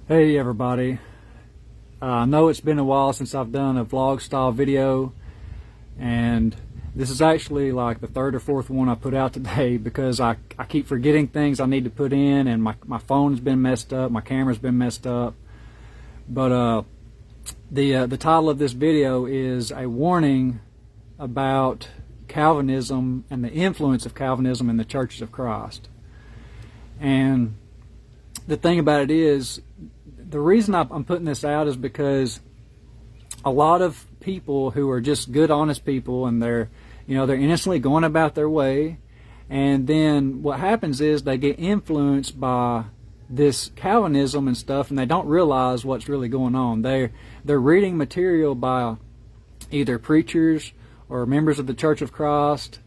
Hey everybody, I know it's been a while since I've done a vlog style video, and this is actually like the third or fourth one I put out today because I keep forgetting things I need to put in, and my phone's been messed up, my camera's been messed up. But the title of this video is a warning about Calvinism and the influence of Calvinism in the churches of Christ. And the thing about it is, the reason I'm putting this out is because a lot of people who are just good, honest people, and they're innocently going about their way, and then what happens is they get influenced by this Calvinism and stuff, and they don't realize what's really going on. They're reading material by either preachers or members of the Church of Christ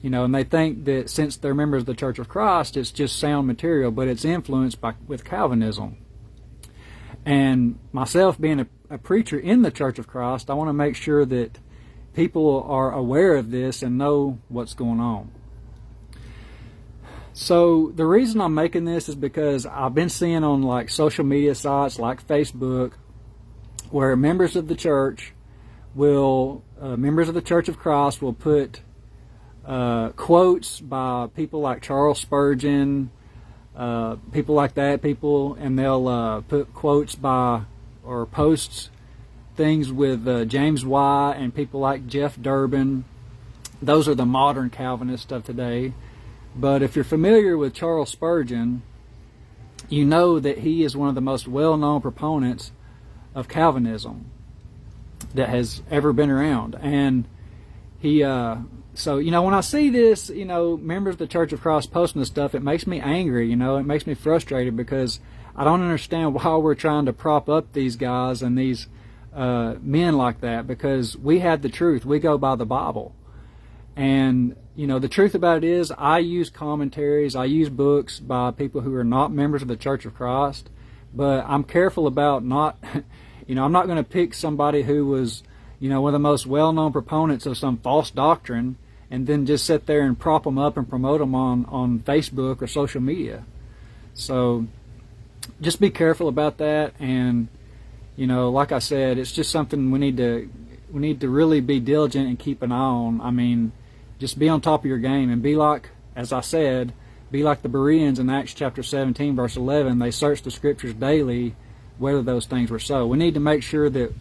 and they think that since they're members of the Church of Christ, it's just sound material, but it's influenced with Calvinism. And myself being a preacher in the Church of Christ, I want to make sure that people are aware of this and know what's going on. So the reason I'm making this is because I've been seeing on like social media sites like Facebook where members of the church members of the Church of Christ will put quotes by people like Charles Spurgeon, people like that, and they'll put quotes by or posts things with James White and people like Jeff Durbin. Those are the modern Calvinists of today. But if you're familiar with Charles Spurgeon, you know that he is one of the most well-known proponents of Calvinism that has ever been around. And he so, when I see this, members of the Church of Christ posting this stuff, it makes me angry, it makes me frustrated because I don't understand why we're trying to prop up these guys and these men like that, because we have the truth. We go by the Bible. And, the truth about it is I use commentaries, I use books by people who are not members of the Church of Christ, but I'm careful about not, I'm not going to pick somebody who was one of the most well-known proponents of some false doctrine and then just sit there and prop them up and promote them on Facebook or social media. So just be careful about that. And like I said, it's just something we need to really be diligent and keep an eye on. I mean, just be on top of your game and be like, as I said, be like the Bereans in Acts chapter 17 verse 11. They searched the scriptures daily whether those things were so. We need to make sure that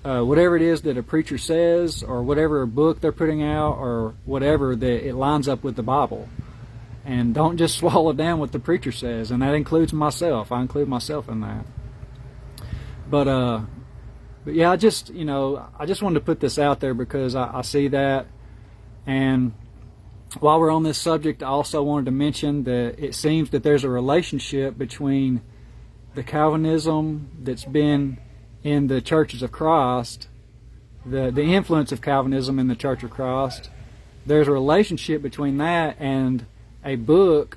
whatever it is that a preacher says, or whatever book they're putting out, or whatever, that it lines up with the Bible. And don't just swallow down what the preacher says, and that includes myself. I include myself in that. But yeah, I just wanted to put this out there because I see that. And while we're on this subject, I also wanted to mention that it seems that there's a relationship between the Calvinism that's been in the churches of Christ, the influence of Calvinism in the Church of Christ. There's a relationship between that and a book.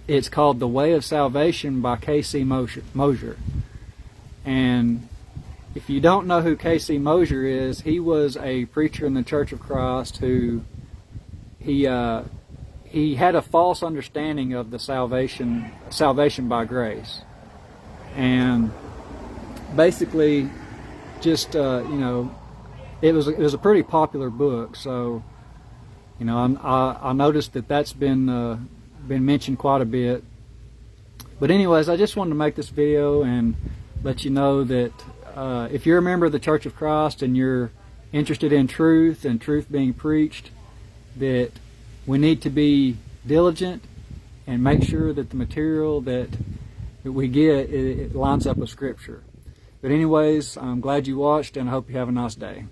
It's called The Way of Salvation by K.C. Mosier. And if you don't know who K.C. Mosier is, he was a preacher in the Church of Christ who he had a false understanding of the salvation by grace. And basically, just it was a pretty popular book. So I noticed that's been mentioned quite a bit. But anyways, I just wanted to make this video and let you know that if you're a member of the Church of Christ and you're interested in truth and truth being preached, that we need to be diligent and make sure that the material that we get, it lines up with Scripture. But anyways, I'm glad you watched, and I hope you have a nice day.